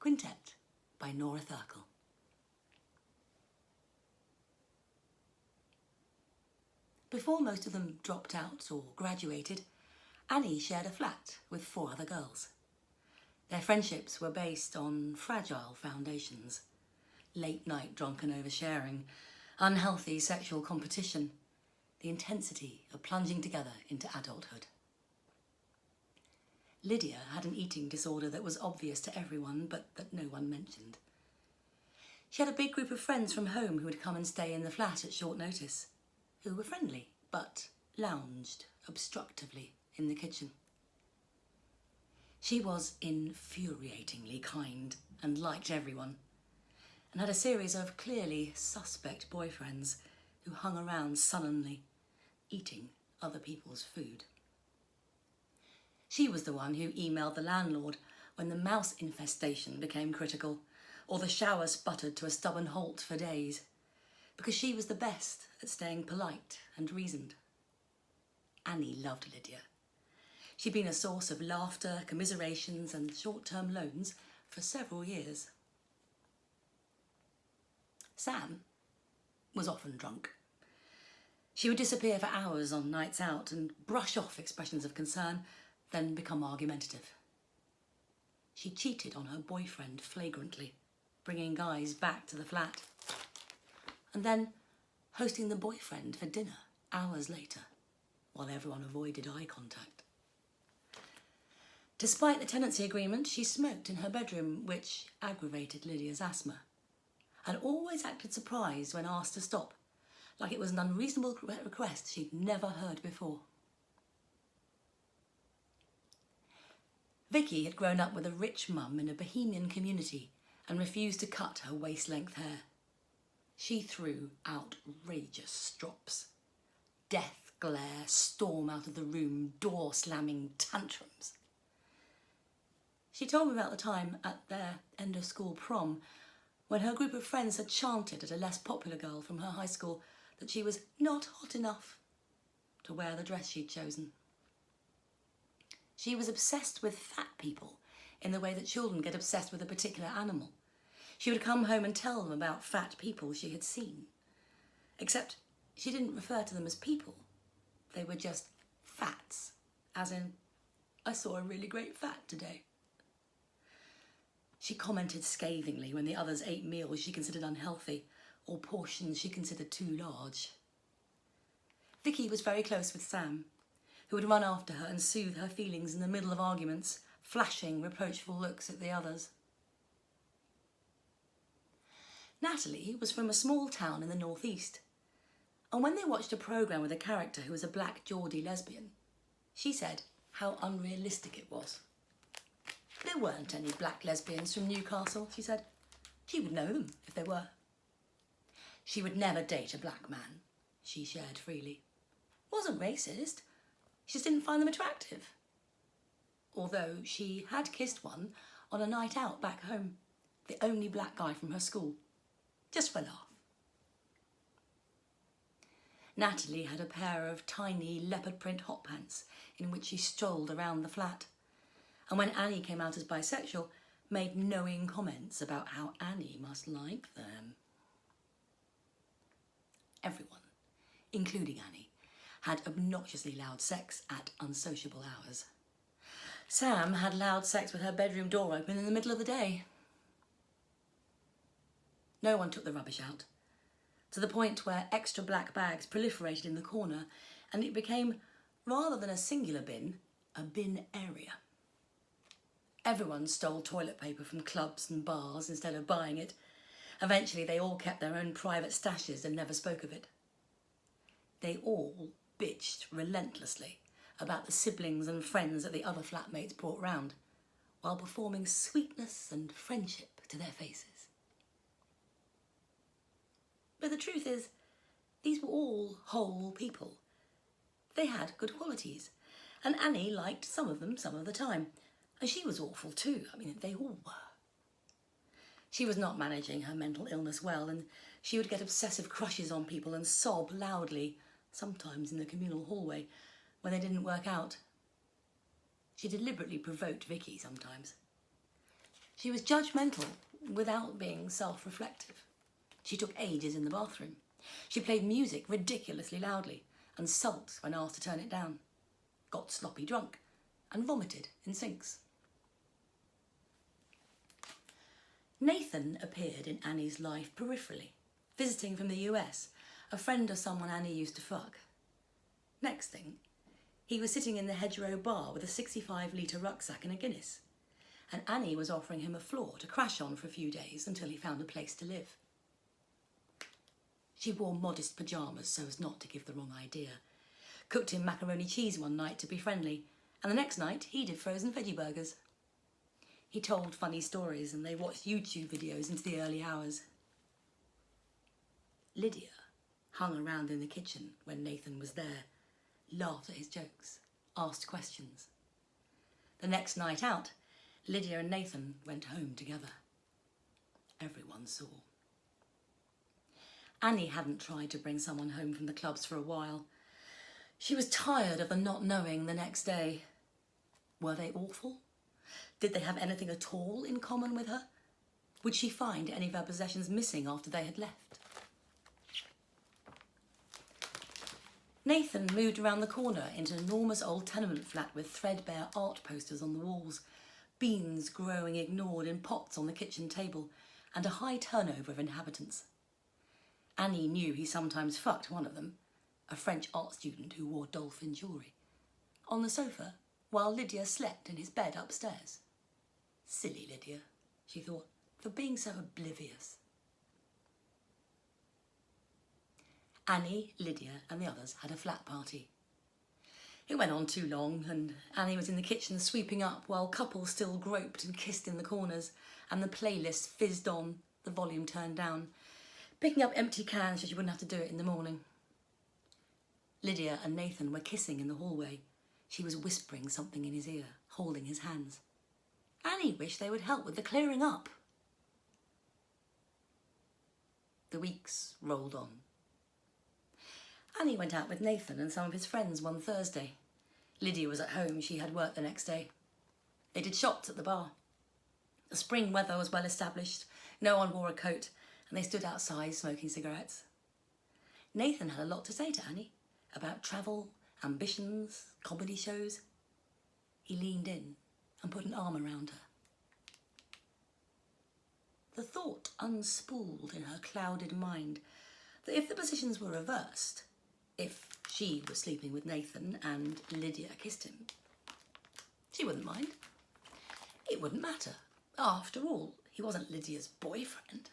Quintet by Nora Thurkle. Before most of them dropped out or graduated, Annie shared a flat with 4 other girls. Their friendships were based on fragile foundations: late-night drunken oversharing, unhealthy sexual competition, the intensity of plunging together into adulthood. Lydia had an eating disorder that was obvious to everyone, but that no one mentioned. She had a big group of friends from home who would come and stay in the flat at short notice, who were friendly, but lounged obstructively in the kitchen. She was infuriatingly kind and liked everyone, and had a series of clearly suspect boyfriends who hung around sullenly, eating other people's food. She was the one who emailed the landlord when the mouse infestation became critical, or the shower sputtered to a stubborn halt for days, because she was the best at staying polite and reasoned. Annie loved Lydia. She'd been a source of laughter, commiserations, and short-term loans for several years. Sam was often drunk. She would disappear for hours on nights out and brush off expressions of concern, then become argumentative. She cheated on her boyfriend flagrantly, bringing guys back to the flat, and then hosting the boyfriend for dinner hours later, while everyone avoided eye contact. Despite the tenancy agreement, she smoked in her bedroom, which aggravated Lydia's asthma, and always acted surprised when asked to stop, like it was an unreasonable request she'd never heard before. Vicky had grown up with a rich mum in a bohemian community and refused to cut her waist-length hair. She threw outrageous strops. Death glare, storm out of the room, door-slamming tantrums. She told me about the time at their end-of-school prom when her group of friends had chanted at a less popular girl from her high school that she was not hot enough to wear the dress she'd chosen. She was obsessed with fat people in the way that children get obsessed with a particular animal. She would come home and tell them about fat people she had seen. Except she didn't refer to them as people. They were just fats, as in, I saw a really great fat today. She commented scathingly when the others ate meals she considered unhealthy or portions she considered too large. Vicky was very close with Sam, who would run after her and soothe her feelings in the middle of arguments, flashing reproachful looks at the others. Natalie was from a small town in the northeast, and when they watched a programme with a character who was a black Geordie lesbian, she said how unrealistic it was. There weren't any black lesbians from Newcastle, she said. She would know them if there were. She would never date a black man, she shared freely. Wasn't racist. She just didn't find them attractive. Although she had kissed one on a night out back home, the only black guy from her school, just for a laugh. Natalie had a pair of tiny leopard print hot pants in which she strolled around the flat, and when Annie came out as bisexual, made knowing comments about how Annie must like them. Everyone, including Annie, had obnoxiously loud sex at unsociable hours. Sam had loud sex with her bedroom door open in the middle of the day. No one took the rubbish out, to the point where extra black bags proliferated in the corner, and it became, rather than a singular bin, a bin area. Everyone stole toilet paper from clubs and bars instead of buying it. Eventually they all kept their own private stashes and never spoke of it. They all bitched relentlessly about the siblings and friends that the other flatmates brought round, while performing sweetness and friendship to their faces. But the truth is, these were all whole people. They had good qualities, and Annie liked some of them some of the time, and she was awful too. I mean, they all were. She was not managing her mental illness well, and she would get obsessive crushes on people and sob loudly, sometimes in the communal hallway, when they didn't work out. She deliberately provoked Vicky sometimes. She was judgmental without being self-reflective. She took ages in the bathroom. She played music ridiculously loudly and sulked when asked to turn it down, got sloppy drunk and vomited in sinks. Nathan appeared in Annie's life peripherally, visiting from the US, a friend of someone Annie used to fuck. Next thing, he was sitting in the hedgerow bar with a 65-litre rucksack and a Guinness, and Annie was offering him a floor to crash on for a few days until he found a place to live. She wore modest pyjamas so as not to give the wrong idea, cooked him macaroni cheese one night to be friendly, and the next night he did frozen veggie burgers. He told funny stories and they watched YouTube videos into the early hours. Lydia hung around in the kitchen when Nathan was there, laughed at his jokes, asked questions. The next night out, Lydia and Nathan went home together. Everyone saw. Annie hadn't tried to bring someone home from the clubs for a while. She was tired of the not knowing the next day. Were they awful? Did they have anything at all in common with her? Would she find any of her possessions missing after they had left? Nathan moved around the corner into an enormous old tenement flat with threadbare art posters on the walls, beans growing ignored in pots on the kitchen table, and a high turnover of inhabitants. Annie knew he sometimes fucked one of them, a French art student who wore dolphin jewellery, on the sofa while Lydia slept in his bed upstairs. Silly Lydia, she thought, for being so oblivious. Annie, Lydia and the others had a flat party. It went on too long and Annie was in the kitchen sweeping up while couples still groped and kissed in the corners and the playlist fizzed on, the volume turned down, picking up empty cans so she wouldn't have to do it in the morning. Lydia and Nathan were kissing in the hallway. She was whispering something in his ear, holding his hands. Annie wished they would help with the clearing up. The weeks rolled on. Annie went out with Nathan and some of his friends one Thursday. Lydia was at home, she had work the next day. They did shots at the bar. The spring weather was well established, no one wore a coat, and they stood outside smoking cigarettes. Nathan had a lot to say to Annie about travel, ambitions, comedy shows. He leaned in and put an arm around her. The thought unspooled in her clouded mind that if the positions were reversed, if she was sleeping with Nathan and Lydia kissed him, she wouldn't mind. It wouldn't matter. After all, he wasn't Lydia's boyfriend.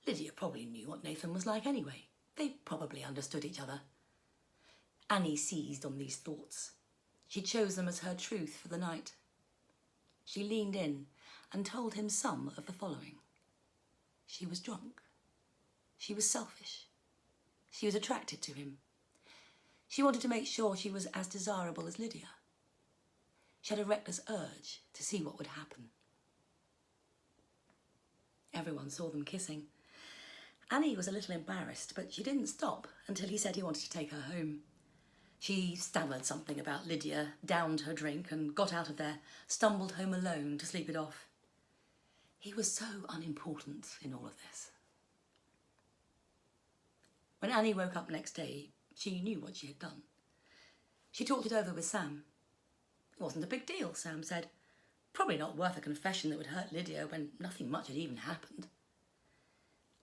Lydia probably knew what Nathan was like anyway. They probably understood each other. Annie seized on these thoughts. She chose them as her truth for the night. She leaned in and told him some of the following. She was drunk. She was selfish. She was attracted to him. She wanted to make sure she was as desirable as Lydia. She had a reckless urge to see what would happen. Everyone saw them kissing. Annie was a little embarrassed, but she didn't stop until he said he wanted to take her home. She stammered something about Lydia, downed her drink and got out of there, stumbled home alone to sleep it off. He was so unimportant in all of this. When Annie woke up next day, she knew what she had done. She talked it over with Sam. It wasn't a big deal, Sam said. Probably not worth a confession that would hurt Lydia when nothing much had even happened.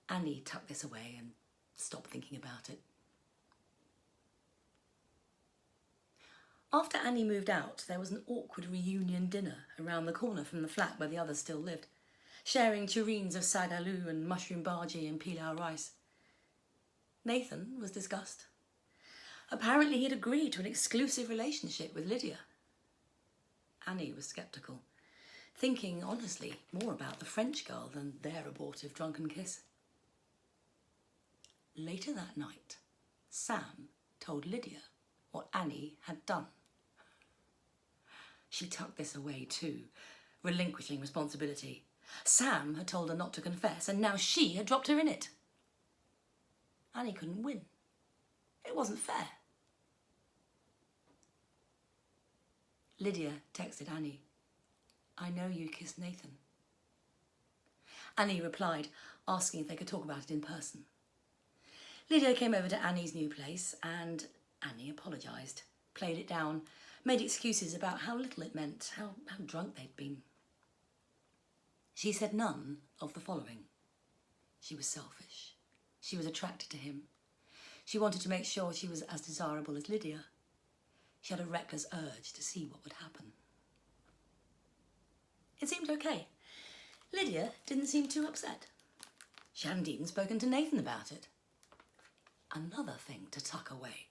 Annie tucked this away and stopped thinking about it. After Annie moved out, there was an awkward reunion dinner around the corner from the flat where the others still lived, sharing tureens of sagaloo and mushroom bhaji and pilau rice. Nathan was discussed. Apparently he'd agreed to an exclusive relationship with Lydia. Annie was sceptical, thinking, honestly, more about the French girl than their abortive drunken kiss. Later that night, Sam told Lydia what Annie had done. She tucked this away too, relinquishing responsibility. Sam had told her not to confess, and now she had dropped her in it. Annie couldn't win. It wasn't fair. Lydia texted Annie. I know you kissed Nathan. Annie replied, asking if they could talk about it in person. Lydia came over to Annie's new place and Annie apologised, played it down, made excuses about how little it meant, how drunk they'd been. She said none of the following. She was selfish. She was attracted to him. She wanted to make sure she was as desirable as Lydia. She had a reckless urge to see what would happen. It seemed okay. Lydia didn't seem too upset. She hadn't even spoken to Nathan about it. Another thing to tuck away.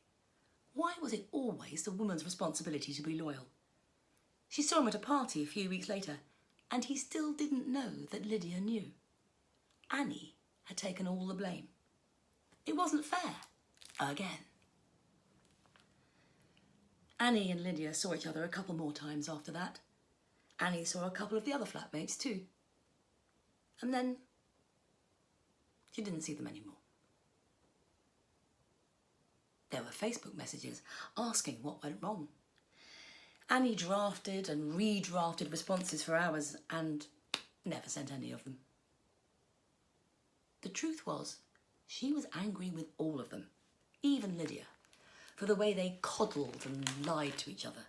Why was it always the woman's responsibility to be loyal? She saw him at a party a few weeks later, and he still didn't know that Lydia knew. Annie had taken all the blame. It wasn't fair. Again. Annie and Lydia saw each other a couple more times after that. Annie saw a couple of the other flatmates too. And then she didn't see them anymore. There were Facebook messages asking what went wrong. Annie drafted and redrafted responses for hours and never sent any of them. The truth was, she was angry with all of them, even Lydia, for the way they coddled and lied to each other,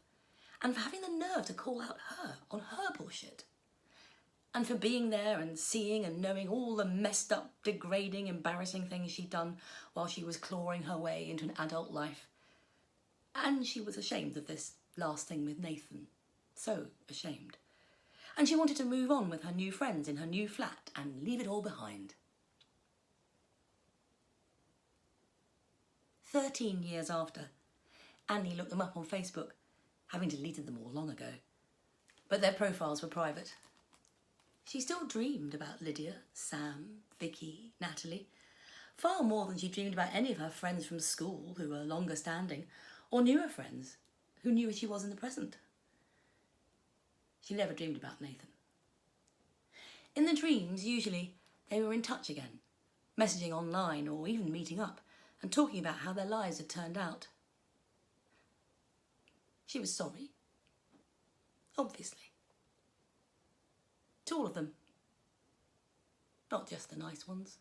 and for having the nerve to call out her on her bullshit, and for being there and seeing and knowing all the messed up, degrading, embarrassing things she'd done while she was clawing her way into an adult life. And she was ashamed of this last thing with Nathan. So ashamed. And she wanted to move on with her new friends in her new flat and leave it all behind. 13 years after, Annie looked them up on Facebook, having deleted them all long ago. But their profiles were private. She still dreamed about Lydia, Sam, Vicky, Natalie, far more than she dreamed about any of her friends from school who were longer standing, or newer friends who knew who she was in the present. She never dreamed about Nathan. In the dreams, usually, they were in touch again, messaging online or even meeting up and talking about how their lives had turned out. She was sorry, obviously. To all of them. Not just the nice ones.